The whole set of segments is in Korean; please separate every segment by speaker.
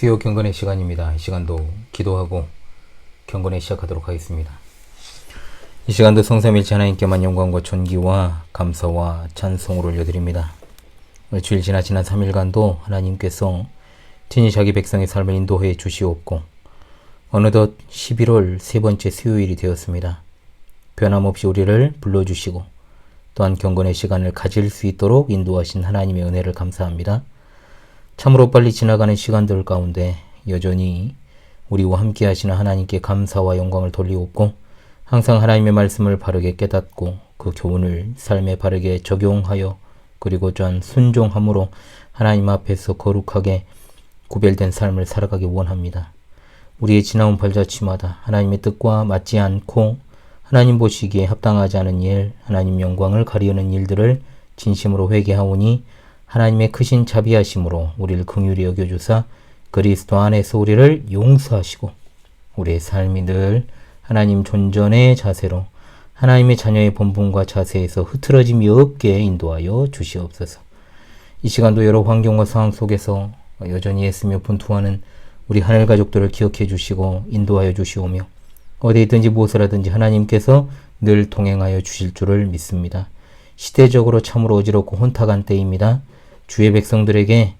Speaker 1: 수요 경건의 시간입니다. 이 시간도 기도하고 경건에 시작하도록 하겠습니다. 이 시간도 성삼일체 하나님께만 영광과 존귀와 감사와 찬송을 올려드립니다. 주일 지난 3일간도 하나님께서 친히 자기 백성의 삶을 인도해 주시옵고 어느덧 11월 세 번째 수요일이 되었습니다. 변함없이 우리를 불러주시고 또한 경건의 시간을 가질 수 있도록 인도하신 하나님의 은혜를 감사합니다. 참으로 빨리 지나가는 시간들 가운데 여전히 우리와 함께 하시는 하나님께 감사와 영광을 돌리옵고 항상 하나님의 말씀을 바르게 깨닫고 그 교훈을 삶에 바르게 적용하여 그리고 또한 순종함으로 하나님 앞에서 거룩하게 구별된 삶을 살아가기 원합니다. 우리의 지나온 발자취마다 하나님의 뜻과 맞지 않고 하나님 보시기에 합당하지 않은 일, 하나님 영광을 가리우는 일들을 진심으로 회개하오니 하나님의 크신 자비하심으로 우리를 긍휼히 여겨주사 그리스도 안에서 우리를 용서하시고 우리의 삶이 늘 하나님 존전의 자세로 하나님의 자녀의 본분과 자세에서 흐트러짐이 없게 인도하여 주시옵소서. 이 시간도 여러 환경과 상황 속에서 여전히 애쓰며 분투하는 우리 하늘 가족들을 기억해 주시고 인도하여 주시오며 어디 있든지 무엇을 하든지 하나님께서 늘 동행하여 주실 줄을 믿습니다. 시대적으로 참으로 어지럽고 혼탁한 때입니다. 주의 백성들에게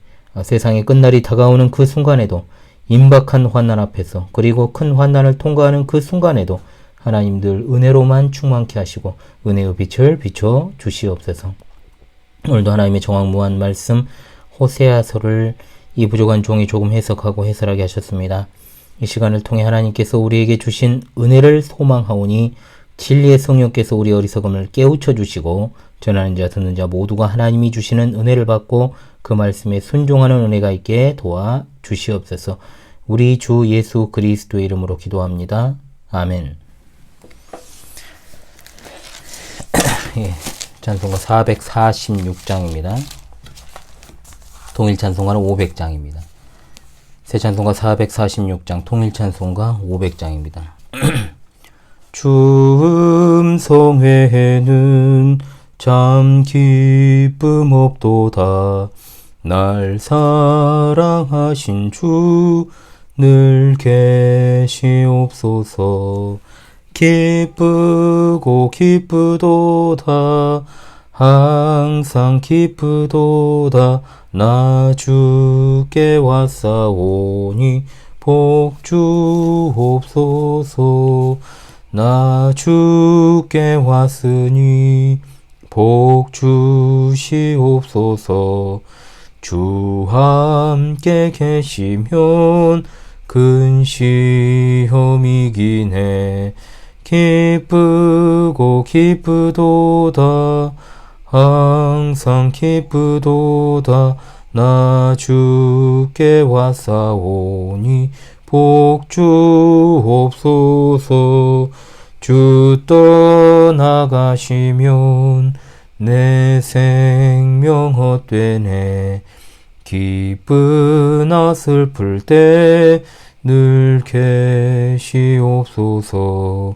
Speaker 1: 세상의 끝날이 다가오는 그 순간에도 임박한 환난 앞에서 그리고 큰 환난을 통과하는 그 순간에도 하나님들 은혜로만 충만케 하시고 은혜의 빛을 비춰 주시옵소서. 오늘도 하나님의 정확무한 말씀 호세아서를 이 부족한 종이 조금 해석하고 해설하게 하셨습니다. 이 시간을 통해 하나님께서 우리에게 주신 은혜를 소망하오니 진리의 성령께서 우리 어리석음을 깨우쳐 주시고 전하는 자 듣는 자 모두가 하나님이 주시는 은혜를 받고 그 말씀에 순종하는 은혜가 있게 도와 주시옵소서. 우리 주 예수 그리스도의 이름으로 기도합니다. 아멘. 예, 찬송가 446장입니다. 통일 찬송가는 500장입니다. 새 찬송가 446장, 통일 찬송가 500장입니다. 주 음성에는 참 기쁨 없도다. 날 사랑하신 주 늘 계시옵소서. 기쁘고 기쁘도다. 항상 기쁘도다. 나 주께 왔사오니 복 주옵소서. 나 주께 왔으니 복 주시옵소서. 주 함께 계시면 큰 시험이기네. 기쁘고 기쁘도다. 항상 기쁘도다. 나 주께 왔사오니 복 주옵소서. 주 떠나가시면 내 생명 헛되네. 기쁘나 슬플 때 늘 계시옵소서.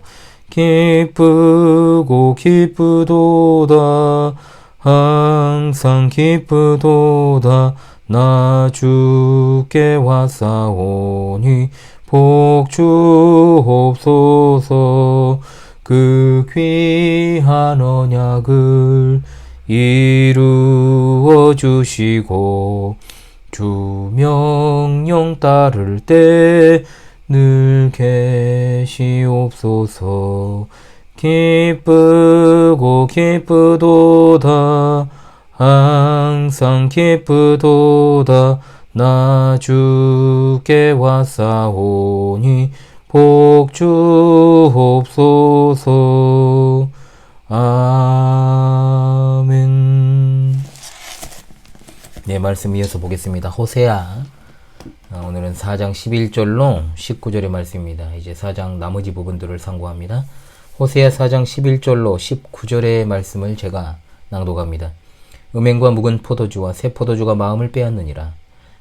Speaker 1: 기쁘고 기쁘도다. 항상 기쁘도다. 나 주께 왔사오니 복 주옵소서. 그 귀한 언약을 이루어 주시고 주 명령 따를 때 늘 계시옵소서. 기쁘고 기쁘도다. 항상 기쁘도다. 나 주께 왔사오니 복 주옵소서. 아멘. 네, 말씀 이어서 보겠습니다. 호세아. 오늘은 4장 11절로 19절의 말씀입니다. 이제 4장 나머지 부분들을 상고합니다. 호세아 4장 11절로 19절의 말씀을 제가 낭독합니다. 음행과 묵은 포도주와 새 포도주가 마음을 빼앗느니라.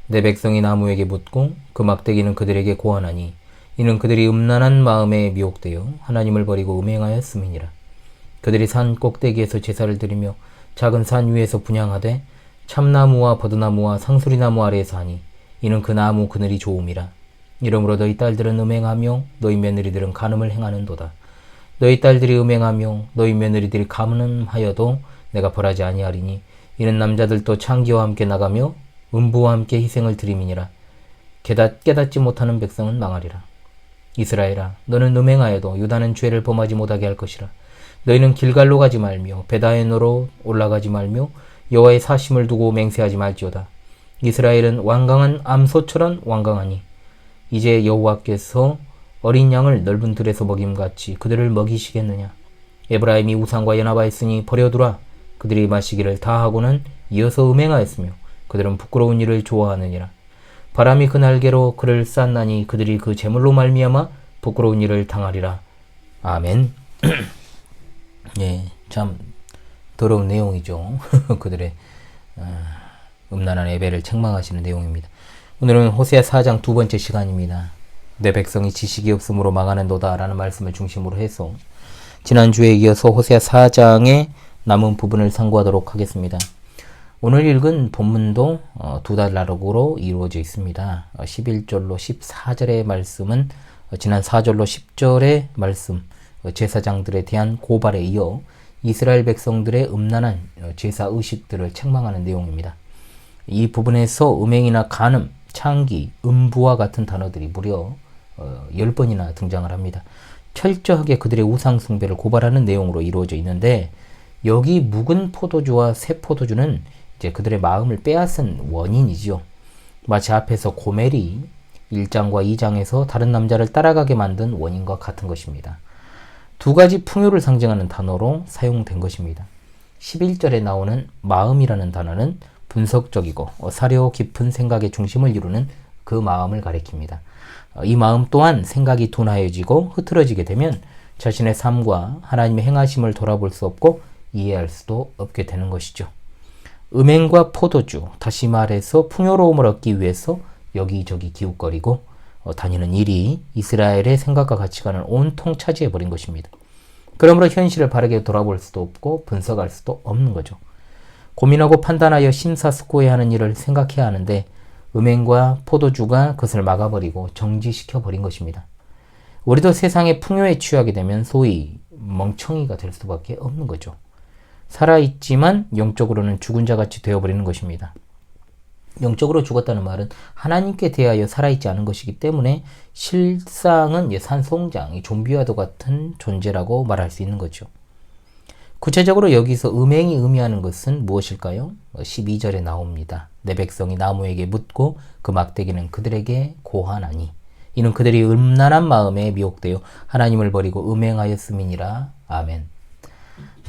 Speaker 1: 내 백성이 나무에게 묻고 그 막대기는 그들에게 고하나니 이는 그들이 음란한 마음에 미혹되어 하나님을 버리고 음행하였음이니라. 그들이 산 꼭대기에서 제사를 드리며 작은 산 위에서 분향하되 참나무와 버드나무와 상수리나무 아래에서 하니 이는 그 나무 그늘이 좋음이라. 이러므로 너희 딸들은 음행하며 너희 며느리들은 간음을 행하는도다. 너희 딸들이 음행하며 너희 며느리들이 간음하여도 내가 벌하지 아니하리니 이는 남자들도 창기와 함께 나가며 음부와 함께 희생을 드림이니라. 깨닫지 못하는 백성은 망하리라. 이스라엘아, 너는 음행하여도 유다는 죄를 범하지 못하게 할 것이라. 너희는 길갈로 가지 말며 베다에노로 올라가지 말며 여호와의 사심을 두고 맹세하지 말지어다. 이스라엘은 완강한 암소처럼 완강하니 이제 여호와께서 어린 양을 넓은 들에서 먹임같이 그들을 먹이시겠느냐. 에브라임이 우상과 연합하였으니 버려두라. 그들이 마시기를 다 하고는 이어서 음행하였으며 그들은 부끄러운 일을 좋아하느니라. 바람이 그 날개로 그를 쌌나니 그들이 그 재물로 말미암아 부끄러운 일을 당하리라. 아멘. 예, 참 더러운 내용이죠. 그들의 음란한 예배를 책망하시는 내용입니다. 오늘은 호세아 4장 두 번째 시간입니다. 내 백성이 지식이 없으므로 망하는도다 라는 말씀을 중심으로 해서 지난주에 이어서 호세아 4장의 남은 부분을 상고하도록 하겠습니다. 오늘 읽은 본문도 두 단락으로 이루어져 있습니다. 11절로 14절의 말씀은 지난 4절로 10절의 말씀, 제사장들에 대한 고발에 이어 이스라엘 백성들의 음란한 제사 의식들을 책망하는 내용입니다. 이 부분에서 음행이나 간음, 창기, 음부와 같은 단어들이 무려 10번이나 등장을 합니다. 철저하게 그들의 우상 숭배를 고발하는 내용으로 이루어져 있는데 여기 묵은 포도주와 새 포도주는 이제 그들의 마음을 빼앗은 원인이지요. 마치 앞에서 고멜이 1장과 2장에서 다른 남자를 따라가게 만든 원인과 같은 것입니다. 두 가지 풍요를 상징하는 단어로 사용된 것입니다. 11절에 나오는 마음이라는 단어는 분석적이고 사려 깊은 생각의 중심을 이루는 그 마음을 가리킵니다. 이 마음 또한 생각이 둔하여지고 흐트러지게 되면 자신의 삶과 하나님의 행하심을 돌아볼 수 없고 이해할 수도 없게 되는 것이죠. 음행과 포도주, 다시 말해서 풍요로움을 얻기 위해서 여기저기 기웃거리고 다니는 일이 이스라엘의 생각과 가치관을 온통 차지해버린 것입니다. 그러므로 현실을 바르게 돌아볼 수도 없고 분석할 수도 없는 거죠. 고민하고 판단하여 심사숙고해야 하는 일을 생각해야 하는데 음행과 포도주가 그것을 막아버리고 정지시켜버린 것입니다. 우리도 세상의 풍요에 취하게 되면 소위 멍청이가 될 수밖에 없는 거죠. 살아있지만 영적으로는 죽은 자같이 되어버리는 것입니다. 영적으로 죽었다는 말은 하나님께 대하여 살아있지 않은 것이기 때문에 실상은 산송장, 좀비와도 같은 존재라고 말할 수 있는 거죠. 구체적으로 여기서 음행이 의미하는 것은 무엇일까요? 12절에 나옵니다. 내 백성이 나무에게 묻고 그 막대기는 그들에게 고하나니 이는 그들이 음란한 마음에 미혹되어 하나님을 버리고 음행하였음이니라. 아멘.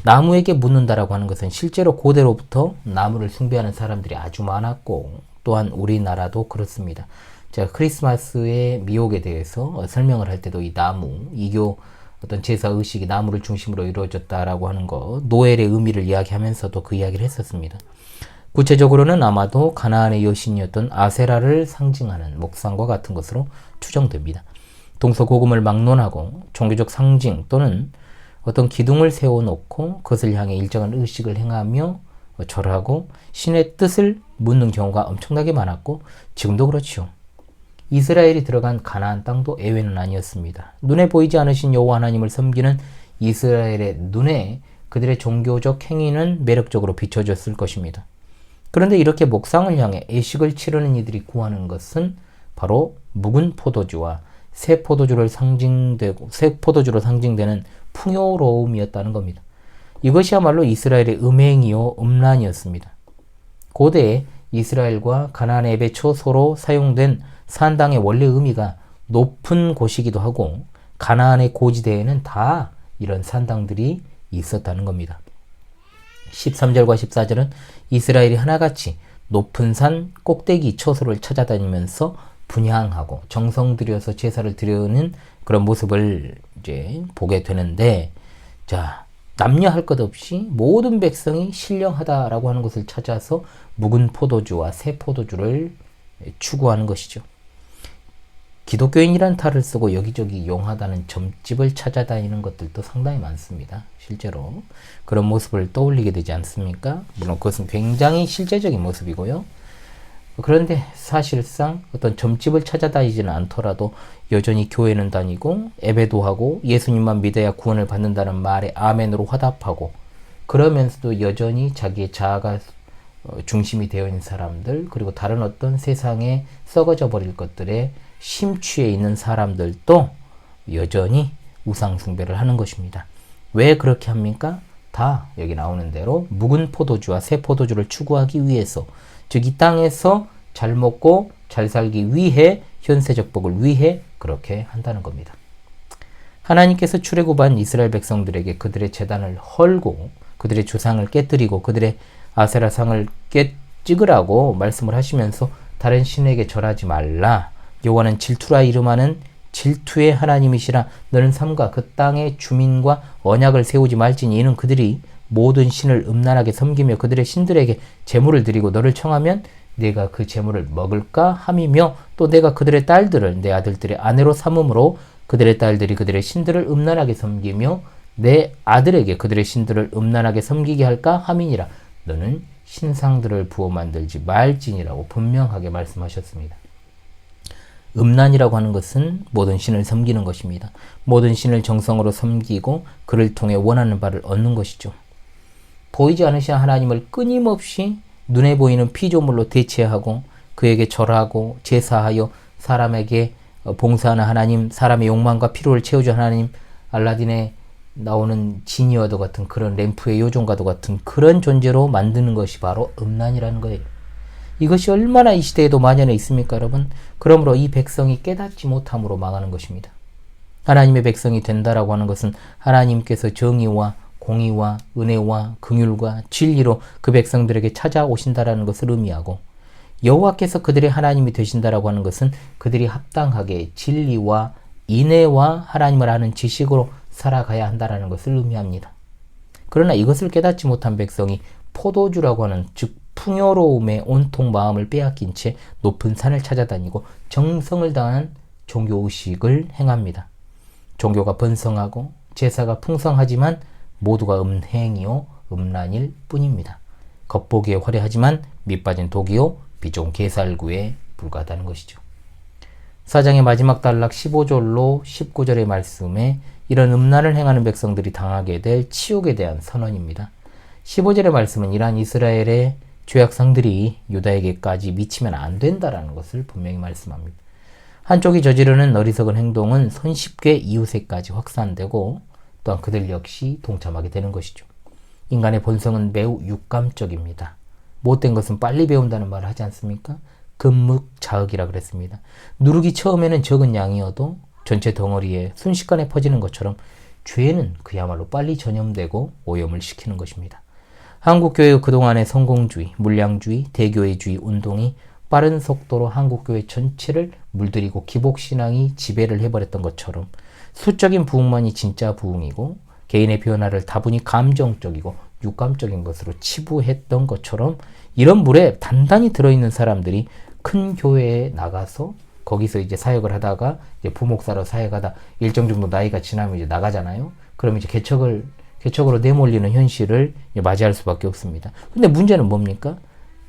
Speaker 1: 나무에게 묻는다라고 하는 것은 실제로 고대로부터 나무를 숭배하는 사람들이 아주 많았고 또한 우리나라도 그렇습니다. 제가 크리스마스의 미혹에 대해서 설명을 할 때도 이 나무, 이교 어떤 제사 의식이 나무를 중심으로 이루어졌다라고 하는 거, 노엘의 의미를 이야기하면서도 그 이야기를 했었습니다. 구체적으로는 아마도 가나안의 여신이었던 아세라를 상징하는 목상과 같은 것으로 추정됩니다. 동서고금을 막론하고 종교적 상징 또는 어떤 기둥을 세워놓고 그것을 향해 일정한 의식을 행하며 절하고 신의 뜻을 묻는 경우가 엄청나게 많았고 지금도 그렇죠. 이스라엘이 들어간 가나안 땅도 예외는 아니었습니다. 눈에 보이지 않으신 여호와 하나님을 섬기는 이스라엘의 눈에 그들의 종교적 행위는 매력적으로 비춰졌을 것입니다. 그런데 이렇게 목상을 향해 애식을 치르는 이들이 구하는 것은 바로 묵은 포도주와 새 포도주로 상징되는 풍요로움이었다는 겁니다. 이것이야말로 이스라엘의 음행이요 음란이었습니다. 고대에 이스라엘과 가나안의 예배 초소로 사용된 산당의 원래 의미가 높은 곳이기도 하고 가나안의 고지대에는 다 이런 산당들이 있었다는 겁니다. 13절과 14절은 이스라엘이 하나같이 높은 산 꼭대기 초소를 찾아다니면서 분향하고 정성 들여서 제사를 드리는 그런 모습을 이제 보게 되는데, 자, 남녀 할 것 없이 모든 백성이 신령하다라고 하는 것을 찾아서 묵은 포도주와 새 포도주를 추구하는 것이죠. 기독교인이란 탈을 쓰고 여기저기 용하다는 점집을 찾아다니는 것들도 상당히 많습니다. 실제로 그런 모습을 떠올리게 되지 않습니까? 물론 그것은 굉장히 실제적인 모습이고요. 그런데 사실상 어떤 점집을 찾아다니지는 않더라도 여전히 교회는 다니고 예배도 하고 예수님만 믿어야 구원을 받는다는 말에 아멘으로 화답하고, 그러면서도 여전히 자기의 자아가 중심이 되어 있는 사람들, 그리고 다른 어떤 세상에 썩어져 버릴 것들에 심취해 있는 사람들도 여전히 우상 숭배를 하는 것입니다. 왜 그렇게 합니까? 다 여기 나오는 대로 묵은 포도주와 새 포도주를 추구하기 위해서, 즉 이 땅에서 잘 먹고 잘 살기 위해, 현세적 복을 위해 그렇게 한다는 겁니다. 하나님께서 출애굽한 이스라엘 백성들에게 그들의 제단을 헐고 그들의 조상을 깨뜨리고 그들의 아세라상을 찍으라고 말씀을 하시면서 다른 신에게 절하지 말라. 여호와는 질투라 이름하는 질투의 하나님이시라. 너는 삼가 그 땅의 주민과 언약을 세우지 말지니 이는 그들이 모든 신을 음란하게 섬기며 그들의 신들에게 제물을 드리고 너를 청하면 내가 그 제물을 먹을까 함이며, 또 내가 그들의 딸들을 내 아들들의 아내로 삼음으로 그들의 딸들이 그들의 신들을 음란하게 섬기며 내 아들에게 그들의 신들을 음란하게 섬기게 할까 함이니라. 너는 신상들을 부어 만들지 말지니라고 분명하게 말씀하셨습니다. 음란이라고 하는 것은 모든 신을 섬기는 것입니다. 모든 신을 정성으로 섬기고 그를 통해 원하는 바를 얻는 것이죠. 보이지 않으신 하나님을 끊임없이 눈에 보이는 피조물로 대체하고 그에게 절하고 제사하여 사람에게 봉사하는 하나님, 사람의 욕망과 필요를 채워주는 하나님, 알라딘에 나오는 지니어도 같은 그런 램프의 요정과도 같은 그런 존재로 만드는 것이 바로 음란이라는 거예요. 이것이 얼마나 이 시대에도 만연해 있습니까, 여러분? 그러므로 이 백성이 깨닫지 못함으로 망하는 것입니다. 하나님의 백성이 된다라고 하는 것은 하나님께서 정의와 공의와 은혜와 긍휼과 진리로 그 백성들에게 찾아오신다라는 것을 의미하고, 여호와께서 그들의 하나님이 되신다라고 하는 것은 그들이 합당하게 진리와 인애와 하나님을 아는 지식으로 살아가야 한다라는 것을 의미합니다. 그러나 이것을 깨닫지 못한 백성이 포도주라고 하는, 즉 풍요로움에 온통 마음을 빼앗긴 채 높은 산을 찾아다니고 정성을 다한 종교의식을 행합니다. 종교가 번성하고 제사가 풍성하지만 모두가 음행이요 음란일 뿐입니다. 겉보기에 화려하지만 밑빠진 독이요 비종 개살구에 불과하다는 것이죠. 4장의 마지막 단락 15절로 19절의 말씀에 이런 음란을 행하는 백성들이 당하게 될 치욕에 대한 선언입니다. 15절의 말씀은 이러한 이스라엘의 죄악상들이 유다에게까지 미치면 안 된다라는 것을 분명히 말씀합니다. 한쪽이 저지르는 어리석은 행동은 손쉽게 이웃에까지 확산되고 또한 그들 역시 동참하게 되는 것이죠. 인간의 본성은 매우 육감적입니다. 못된 것은 빨리 배운다는 말을 하지 않습니까? 금묵자흑이라 그랬습니다. 누룩이 처음에는 적은 양이어도 전체 덩어리에 순식간에 퍼지는 것처럼 죄는 그야말로 빨리 전염되고 오염을 시키는 것입니다. 한국교회의 그동안의 성공주의, 물량주의, 대교회주의 운동이 빠른 속도로 한국교회 전체를 물들이고 기복신앙이 지배를 해버렸던 것처럼 수적인 부흥만이 진짜 부흥이고 개인의 변화를 다분히 감정적이고 육감적인 것으로 치부했던 것처럼 이런 물에 단단히 들어있는 사람들이 큰 교회에 나가서 거기서 이제 사역을 하다가 이제 부목사로 사역하다 일정 정도 나이가 지나면 이제 나가잖아요. 그러면 이제 개척으로 내몰리는 현실을 맞이할 수밖에 없습니다. 근데 문제는 뭡니까?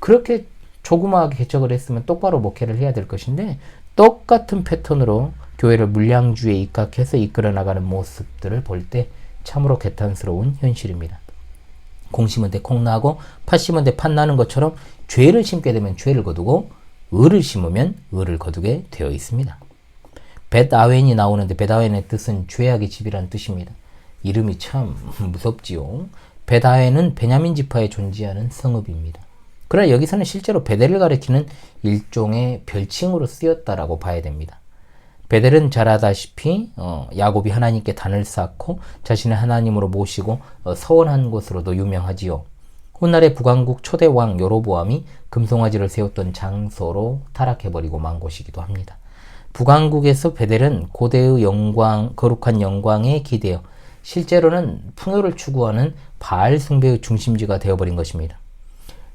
Speaker 1: 그렇게 조그마하게 개척을 했으면 똑바로 목회를 해야 될 것인데 똑같은 패턴으로 교회를 물량주의에 입각해서 이끌어 나가는 모습들을 볼 때 참으로 개탄스러운 현실입니다. 공 심은 데 콩 나고 팥 심은 데 팥 나는 것처럼 죄를 심게 되면 죄를 거두고 의를 심으면 의를 거두게 되어 있습니다. 벳아웬이 나오는데 벳아웬의 뜻은 죄악의 집이라는 뜻입니다. 이름이 참 무섭지요. 벳아웬은 베냐민 지파에 존재하는 성읍입니다. 그러나 여기서는 실제로 베델을 가리키는 일종의 별칭으로 쓰였다라고 봐야 됩니다. 베델은 잘 아다시피 야곱이 하나님께 단을 쌓고 자신의 하나님으로 모시고 서원한 곳으로도 유명하지요. 훗날의 북왕국 초대 왕 여로보암이 금송아지를 세웠던 장소로 타락해버리고 만 곳이기도 합니다. 북왕국에서 베델은 고대의 영광, 거룩한 영광에 기대어 실제로는 풍요를 추구하는 바알 숭배의 중심지가 되어버린 것입니다.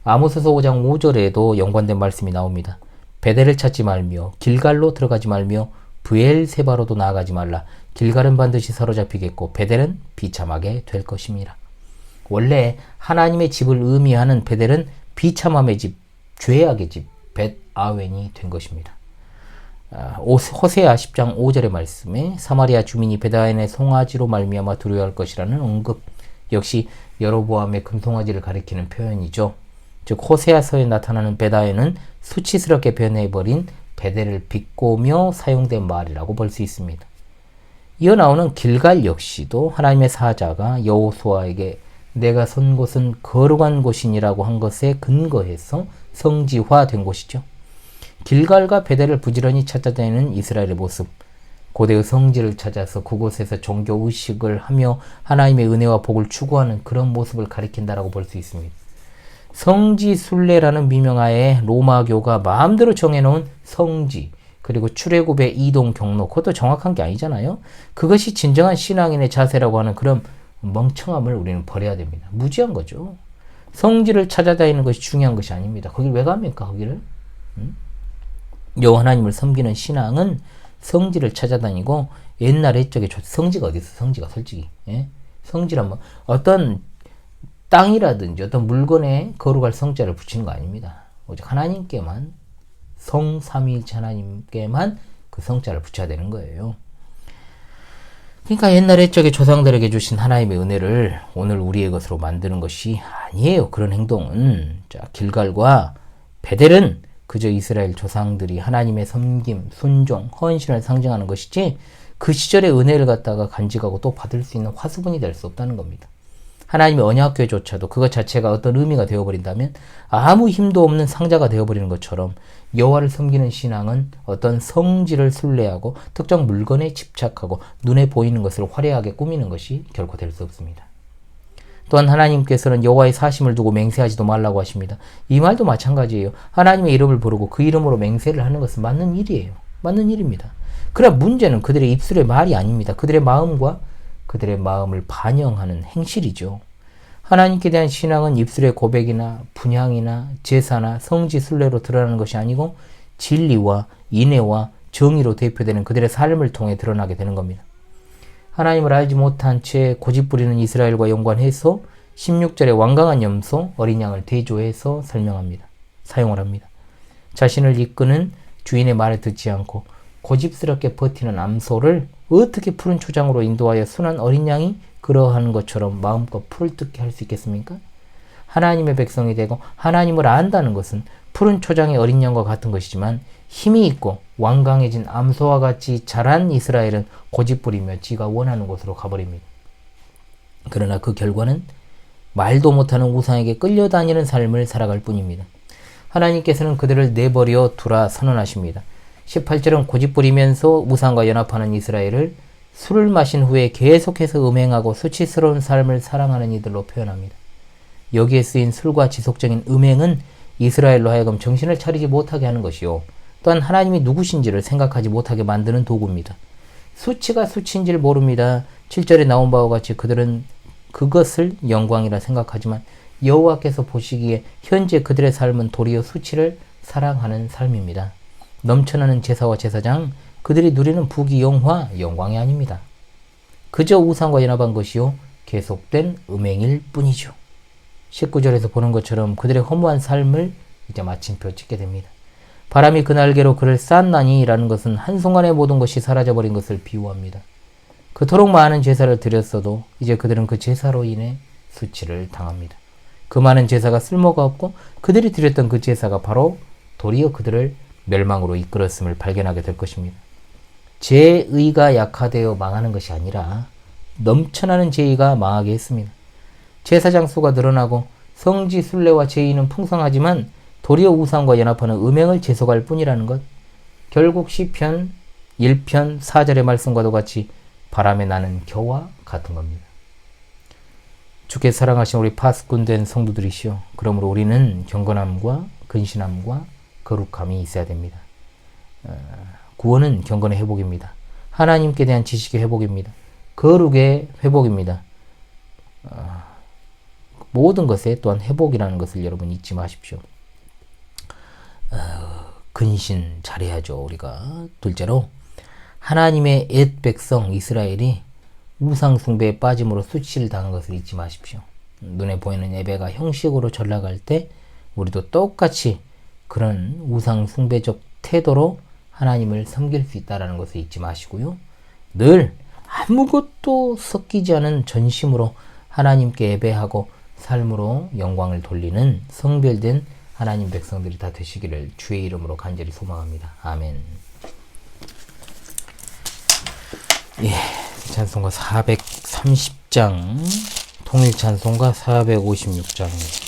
Speaker 1: 아모스서 5장 5절에도 연관된 말씀이 나옵니다. 베델을 찾지 말며 길갈로 들어가지 말며 브엘세바로도 나아가지 말라. 길갈은 반드시 사로잡히겠고 베델은 비참하게 될 것입니다. 원래 하나님의 집을 의미하는 베델은 비참함의 집, 죄악의 집, 벳아웬이 된 것입니다. 호세아 10장 5절의 말씀에 사마리아 주민이 벳아웬의 송아지로 말미암아 두려워할 것이라는 언급, 역시 여로보암의 금송아지를 가리키는 표현이죠. 즉 호세아서에 나타나는 벳아웬은 수치스럽게 변해버린 베델을 비꼬며 사용된 말이라고 볼 수 있습니다. 이어 나오는 길갈 역시도 하나님의 사자가 여호수아에게 내가 선 곳은 거룩한 곳이니라고 한 것에 근거해서 성지화된 곳이죠. 길갈과 베델을 부지런히 찾아다니는 이스라엘의 모습, 고대의 성지를 찾아서 그곳에서 종교의식을 하며 하나님의 은혜와 복을 추구하는 그런 모습을 가리킨다라고 볼 수 있습니다. 성지 순례라는 미명하에 로마교가 마음대로 정해놓은 성지, 그리고 출애굽의 이동 경로, 그것도 정확한 게 아니잖아요. 그것이 진정한 신앙인의 자세라고 하는 그런 멍청함을 우리는 버려야 됩니다. 무지한 거죠. 성지를 찾아다니는 것이 중요한 것이 아닙니다. 거길 왜 갑니까? 거기를? 여호와 하나님을 섬기는 신앙은 성지를 찾아다니고, 옛날 옛적에 성지가 어디 있어? 성지가 솔직히, 예? 성지란 뭐 어떤 땅이라든지 어떤 물건에 거룩할 성자를 붙이는 거 아닙니다. 오직 하나님께만, 성삼위일체 하나님께만 그 성자를 붙여야 되는 거예요. 그러니까 옛날 옛적에 조상들에게 주신 하나님의 은혜를 오늘 우리의 것으로 만드는 것이 아니에요. 그런 행동은. 자, 길갈과 베델은 그저 이스라엘 조상들이 하나님의 섬김, 순종, 헌신을 상징하는 것이지 그 시절의 은혜를 갖다가 간직하고 또 받을 수 있는 화수분이 될 수 없다는 겁니다. 하나님의 언약궤조차도 그것 자체가 어떤 의미가 되어버린다면 아무 힘도 없는 상자가 되어버리는 것처럼 여호와를 섬기는 신앙은 어떤 성지를 순례하고 특정 물건에 집착하고 눈에 보이는 것을 화려하게 꾸미는 것이 결코 될 수 없습니다. 또한 하나님께서는 여호와의 사심을 두고 맹세하지도 말라고 하십니다. 이 말도 마찬가지예요. 하나님의 이름을 부르고 그 이름으로 맹세를 하는 것은 맞는 일이에요. 맞는 일입니다. 그러나 문제는 그들의 입술의 말이 아닙니다. 그들의 마음과 그들의 마음을 반영하는 행실이죠. 하나님께 대한 신앙은 입술의 고백이나 분향이나 제사나 성지 순례로 드러나는 것이 아니고 진리와 인애와 정의로 대표되는 그들의 삶을 통해 드러나게 되는 겁니다. 하나님을 알지 못한 채 고집부리는 이스라엘과 연관해서 16절에 완강한 염소, 어린 양을 대조해서 사용을 합니다. 자신을 이끄는 주인의 말을 듣지 않고 고집스럽게 버티는 암소를 어떻게 푸른 초장으로 인도하여 순한 어린 양이 그러한 것처럼 마음껏 풀을 뜯게 할 수 있겠습니까? 하나님의 백성이 되고 하나님을 안다는 것은 푸른 초장의 어린 양과 같은 것이지만 힘이 있고 완강해진 암소와 같이 자란 이스라엘은 고집부리며 지가 원하는 곳으로 가버립니다. 그러나 그 결과는 말도 못하는 우상에게 끌려다니는 삶을 살아갈 뿐입니다. 하나님께서는 그들을 내버려 두라 선언하십니다. 18절은 고집부리면서 우상과 연합하는 이스라엘을 술을 마신 후에 계속해서 음행하고 수치스러운 삶을 사랑하는 이들로 표현합니다. 여기에 쓰인 술과 지속적인 음행은 이스라엘로 하여금 정신을 차리지 못하게 하는 것이요, 또한 하나님이 누구신지를 생각하지 못하게 만드는 도구입니다. 수치가 수치인지를 모릅니다. 7절에 나온 바와 같이 그들은 그것을 영광이라 생각하지만 여호와께서 보시기에 현재 그들의 삶은 도리어 수치를 사랑하는 삶입니다. 넘쳐나는 제사와 제사장, 그들이 누리는 부귀 영화, 영광이 아닙니다. 그저 우상과 연합한 것이요 계속된 음행일 뿐이죠. 19절에서 보는 것처럼 그들의 허무한 삶을 이제 마침표 찍게 됩니다. 바람이 그 날개로 그를 쌌나니 라는 것은 한순간에 모든 것이 사라져버린 것을 비유합니다. 그토록 많은 제사를 드렸어도 이제 그들은 그 제사로 인해 수치를 당합니다. 그 많은 제사가 쓸모가 없고 그들이 드렸던 그 제사가 바로 도리어 그들을 멸망으로 이끌었음을 발견하게 될 것입니다. 제의가 약화되어 망하는 것이 아니라 넘쳐나는 제의가 망하게 했습니다. 제사장 수가 늘어나고 성지 순례와 제의는 풍성하지만 도리어 우상과 연합하는 음행을 지속할 뿐이라는 것, 결국 시편 1편 4절의 말씀과도 같이 바람에 나는 겨와 같은 겁니다. 주께 사랑하신 우리 파수꾼된 성도들이시오. 그러므로 우리는 경건함과 근신함과 거룩함이 있어야 됩니다. 구원은 경건의 회복입니다. 하나님께 대한 지식의 회복입니다. 거룩의 회복입니다. 모든 것에 또한 회복이라는 것을 여러분 잊지 마십시오. 근신 잘해야죠, 우리가. 둘째로, 하나님의 옛 백성 이스라엘이 우상 숭배에 빠짐으로 수치를 당한 것을 잊지 마십시오. 눈에 보이는 예배가 형식으로 전락할 때 우리도 똑같이 그런 우상 숭배적 태도로 하나님을 섬길 수 있다는 것을 잊지 마시고요. 늘 아무것도 섞이지 않은 전심으로 하나님께 예배하고 삶으로 영광을 돌리는 성별된 하나님 백성들이 다 되시기를 주의 이름으로 간절히 소망합니다. 아멘. 예, 찬송가 430장, 통일 찬송가 456장입니다.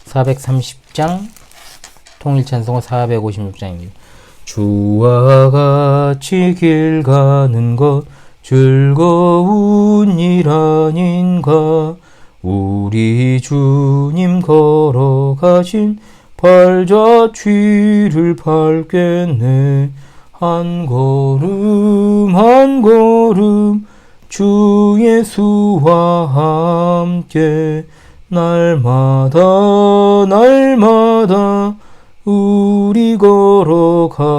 Speaker 1: 430장, 통일 찬송가 456장입니다. 주와 같이 길 가는 것 즐거운 일 아닌가. 우리 주님 걸어가신 발자취를 밟겠네. 한 걸음 한 걸음 주 예수와 함께 날마다 날마다 우리 걸어가리.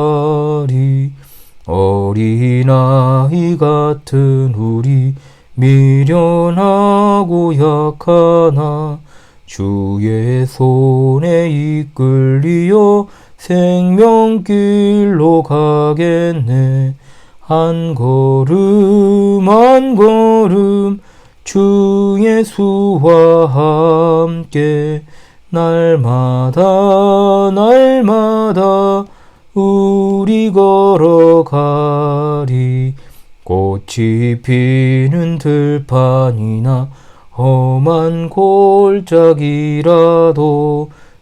Speaker 1: 어린아이 같은 우리 미련하고 약하나 주의 손에 이끌리어 생명길로 가겠네. 한 걸음 한 걸음 주 예수와 함께 날마다 날마다 우리 걸어가리. 꽃이 피는 들판이나 험한 골짜기라도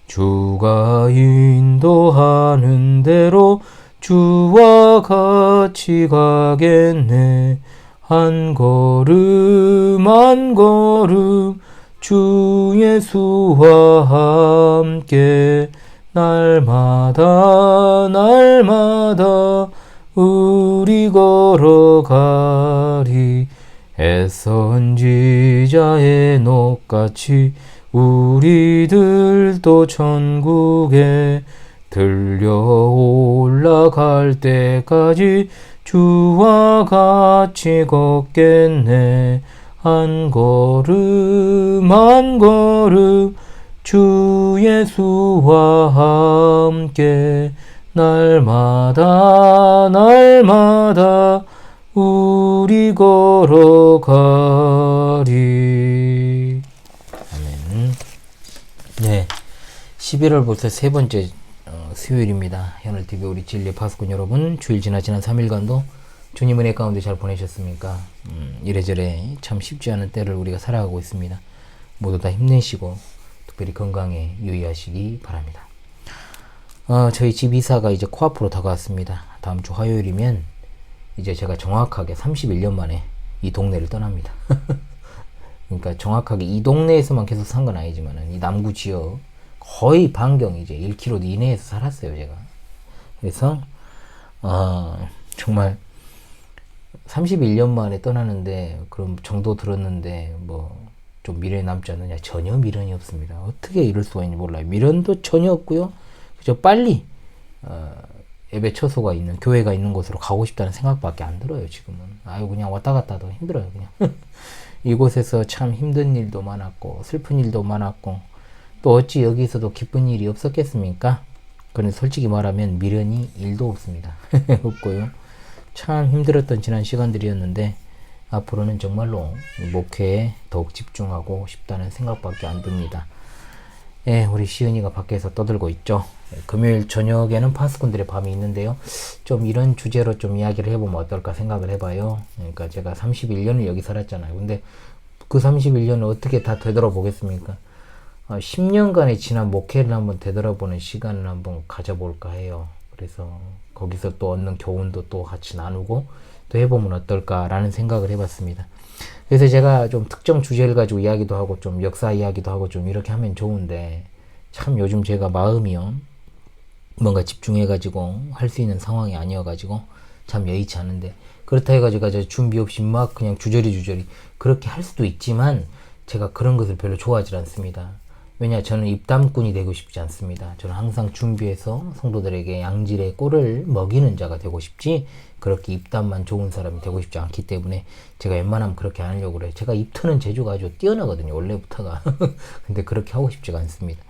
Speaker 1: 주가 인도하는 대로 주와 같이 가겠네. 한 걸음 한 걸음 주 예수와 함께 날마다 날마다 우리 걸어가리. 애선 지자의 녹같이 우리들도 천국에 들려 올라갈 때까지 주와 같이 걷겠네. 한 걸음 한 걸음 주 예수와 함께 날마다 날마다 우리 걸어가리. 아멘. 네, 11월 벌써 세 번째 수요일입니다. 현울TV 우리 진리 파수꾼 여러분, 주일 지난 3일간도 주님 은혜 가운데 잘 보내셨습니까? 이래저래 참 쉽지 않은 때를 우리가 살아가고 있습니다. 모두 다 힘내시고 특별히 건강에 유의하시기 바랍니다. 저희 집 이사가 이제 코앞으로 다가왔습니다. 다음 주 화요일이면 이제 제가 정확하게 31년 만에 이 동네를 떠납니다. 그러니까 정확하게 이 동네에서만 계속 산 건 아니지만 이 남구 지역 거의 반경 이제 1km 이내에서 살았어요, 제가. 그래서 정말 31년 만에 떠나는데 그럼 정도 들었는데 뭐 좀 미련이 남지 않느냐? 전혀 미련이 없습니다. 어떻게 이럴 수가 있는지 몰라요. 미련도 전혀 없고요. 그저 빨리 예배 처소가 있는 교회가 있는 곳으로 가고 싶다는 생각밖에 안 들어요. 지금은 그냥 왔다 갔다도 힘들어요. 그냥 이곳에서 참 힘든 일도 많았고 슬픈 일도 많았고 또 어찌 여기서도 기쁜 일이 없었겠습니까? 그런 솔직히 말하면 미련이 1도 없습니다. 없고요. 참 힘들었던 지난 시간들이었는데 앞으로는 정말로 목회에 더욱 집중하고 싶다는 생각밖에 안 듭니다. 예, 우리 시은이가 밖에서 떠들고 있죠. 금요일 저녁에는 파수꾼들의 밤이 있는데요. 좀 이런 주제로 좀 이야기를 해보면 어떨까 생각을 해봐요. 그러니까 제가 31년을 여기 살았잖아요. 근데 그 31년을 어떻게 다 되돌아보겠습니까? 10년간의 지난 목회를 한번 되돌아보는 시간을 한번 가져볼까 해요. 그래서 거기서 또 얻는 교훈도 또 같이 나누고 또 해보면 어떨까라는 생각을 해봤습니다. 그래서 제가 좀 특정 주제를 가지고 이야기도 하고 좀 역사 이야기도 하고 좀 이렇게 하면 좋은데 참 요즘 제가 마음이요 뭔가 집중해가지고 할 수 있는 상황이 아니어가지고 참 여의치 않은데 그렇다 해가지고 준비 없이 막 그냥 주저리 그렇게 할 수도 있지만 제가 그런 것을 별로 좋아하지 않습니다. 왜냐, 저는 입담꾼이 되고 싶지 않습니다. 저는 항상 준비해서 성도들에게 양질의 꼴을 먹이는 자가 되고 싶지, 그렇게 입담만 좋은 사람이 되고 싶지 않기 때문에 제가 웬만하면 그렇게 안 하려고 그래요. 제가 입 트는 재주가 아주 뛰어나거든요, 원래부터가. 근데 그렇게 하고 싶지가 않습니다.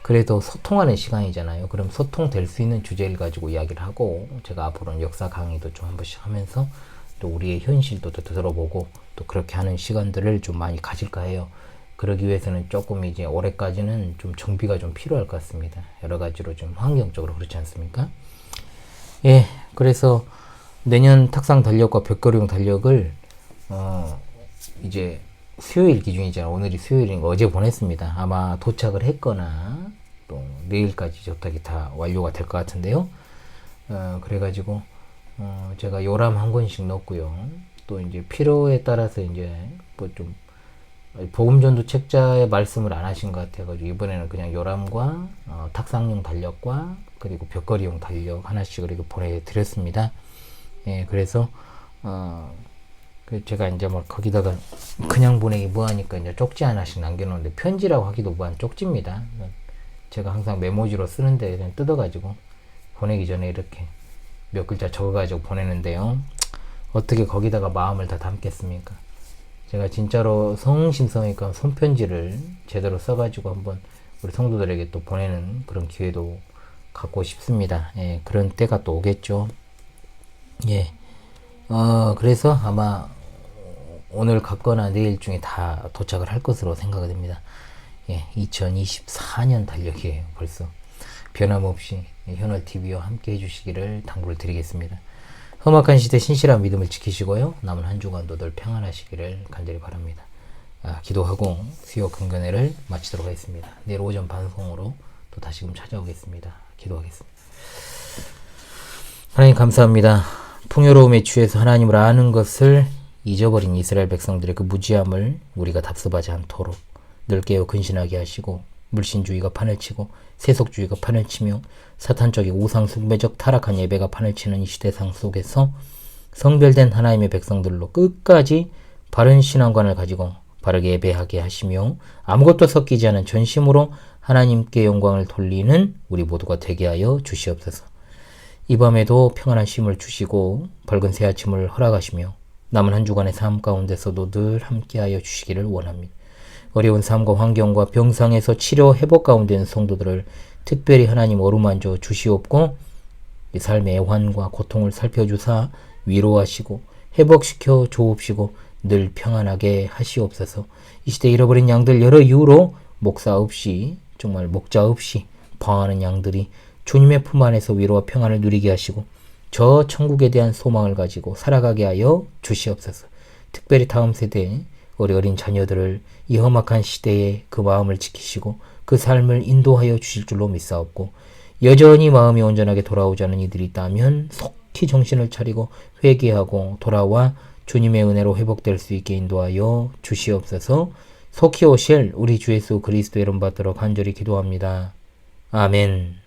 Speaker 1: 그래도 소통하는 시간이잖아요. 그럼 소통될 수 있는 주제를 가지고 이야기를 하고, 제가 앞으로는 역사 강의도 좀 한 번씩 하면서 또 우리의 현실도 또 들어보고 또 그렇게 하는 시간들을 좀 많이 가질까 해요. 그러기 위해서는 조금 이제 올해까지는 좀 정비가 좀 필요할 것 같습니다. 여러 가지로 좀 환경적으로 그렇지 않습니까? 예, 그래서 내년 탁상 달력과 벽걸이용 달력을 이제 수요일 기준이잖아요. 오늘이 수요일인 어제 보냈습니다. 아마 도착을 했거나 또 내일까지 저택이 다 완료가 될 것 같은데요. 그래가지고 제가 요람 한 권씩 넣었고요. 또 이제 필요에 따라서 이제 뭐 좀 복음전도 책자의 말씀을 안 하신 것 같아가지고 이번에는 그냥 요람과 탁상용 달력과 그리고 벽걸이용 달력 하나씩을 이렇게 보내드렸습니다. 예, 그래서 제가 이제 막 거기다가 그냥 보내기 뭐하니까 이제 쪽지 하나씩 남겨놓는데, 편지라고 하기도 뭐한 쪽지입니다. 제가 항상 메모지로 쓰는데 그냥 뜯어가지고 보내기 전에 이렇게 몇 글자 적어가지고 보내는데요. 어떻게 거기다가 마음을 다 담겠습니까? 제가 진짜로 성심성의껏 손편지를 제대로 써가지고 한번 우리 성도들에게 또 보내는 그런 기회도 갖고 싶습니다. 예, 그런 때가 또 오겠죠. 예. 그래서 아마 오늘 갔거나 내일 중에 다 도착을 할 것으로 생각이 됩니다. 예, 2024년 달력이에요, 벌써. 변함없이 현월TV와 함께 해주시기를 당부를 드리겠습니다. 험악한 시대 신실한 믿음을 지키시고요. 남은 한 주간도 늘 평안하시기를 간절히 바랍니다. 기도하고 수요 금견회를 마치도록 하겠습니다. 내일 오전 방송으로 또 다시금 찾아오겠습니다. 기도하겠습니다. 하나님 감사합니다. 풍요로움에 취해서 하나님을 아는 것을 잊어버린 이스라엘 백성들의 그 무지함을 우리가 답습하지 않도록 늘 깨어 근신하게 하시고, 물신주의가 판을 치고 세속주의가 판을 치며 사탄적인 우상 숭배적 타락한 예배가 판을 치는 이 시대상 속에서 성별된 하나님의 백성들로 끝까지 바른 신앙관을 가지고 바르게 예배하게 하시며 아무것도 섞이지 않은 전심으로 하나님께 영광을 돌리는 우리 모두가 되게 하여 주시옵소서. 이 밤에도 평안한 쉼을 주시고 밝은 새 아침을 허락하시며 남은 한 주간의 삶 가운데서도 늘 함께하여 주시기를 원합니다. 어려운 삶과 환경과 병상에서 치료 회복 가운데 있는 성도들을 특별히 하나님 어루만져 주시옵고, 이 삶의 애환과 고통을 살펴주사 위로하시고 회복시켜 주옵시고 늘 평안하게 하시옵소서. 이 시대 잃어버린 양들 여러 이유로 목사 없이, 정말 목자 없이 방황하는 양들이 주님의 품 안에서 위로와 평안을 누리게 하시고 저 천국에 대한 소망을 가지고 살아가게 하여 주시옵소서. 특별히 다음 세대에 우리 어린 자녀들을 이 험악한 시대에 그 마음을 지키시고 그 삶을 인도하여 주실 줄로 믿사옵고, 여전히 마음이 온전하게 돌아오지 않은 이들이 있다면 속히 정신을 차리고 회개하고 돌아와 주님의 은혜로 회복될 수 있게 인도하여 주시옵소서. 속히 오실 우리 주 예수 그리스도 이름 받들어 간절히 기도합니다. 아멘.